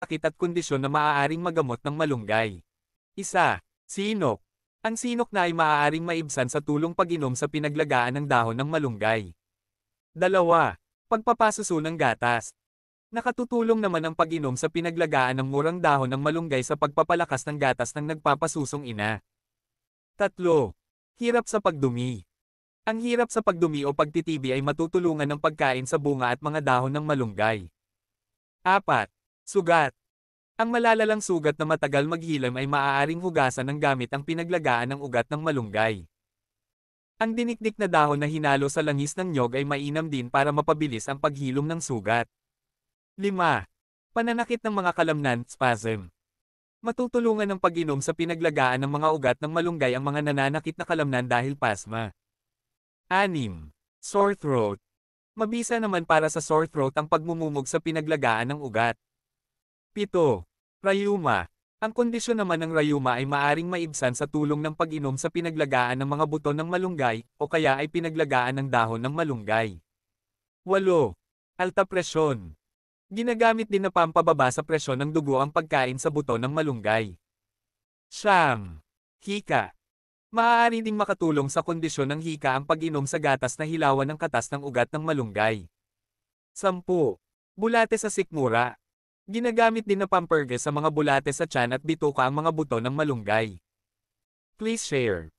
sakit at kondisyon na maaaring magamot ng malunggay. Isa. Sinok. Ang sinok na ay maaaring maibsan sa tulong pag-inom sa pinaglagaan ng dahon ng malunggay. Dalawa. Pagpapasuso ng gatas. Nakatutulong naman ang pag-inom sa pinaglagaan ng murang dahon ng malunggay sa pagpapalakas ng gatas ng nagpapasusong ina. Tatlo. Hirap sa pagdumi. Ang hirap sa pagdumi o pagtitibi ay matutulungan ng pagkain sa bunga at mga dahon ng malunggay. Apat. Sugat. Ang malalalang sugat na matagal maghilam ay maaaring hugasan ng gamit ang pinaglagaan ng ugat ng malunggay. Ang dinikdik na dahon na hinalo sa langis ng nyog ay mainam din para mapabilis ang paghilom ng sugat. 5. Pananakit ng mga kalamnan, spasm. Matutulungan ng pag-inom sa pinaglagaan ng mga ugat ng malunggay ang mga nananakit na kalamnan dahil pasma. 6. Sore throat. Mabisa naman para sa sore throat ang pagmumumog sa pinaglagaan ng ugat. 7. Rayuma. Ang kondisyon naman ng rayuma ay maaring maibsan sa tulong ng pag-inom sa pinaglagaan ng mga buto ng malunggay o kaya ay pinaglagaan ng dahon ng malunggay. 8. Alta presyon. Ginagamit din na pampababa sa presyon ng dugo ang pagkain sa buto ng malunggay. 9. Hika. Maaari ding makatulong sa kondisyon ng hika ang pag-inom sa gatas na hilawan ng katas ng ugat ng malunggay. 10. Bulate sa sikmura. Ginagamit din na pamperges sa mga bulate sa tiyan at bituka ang mga buto ng malunggay. Please share.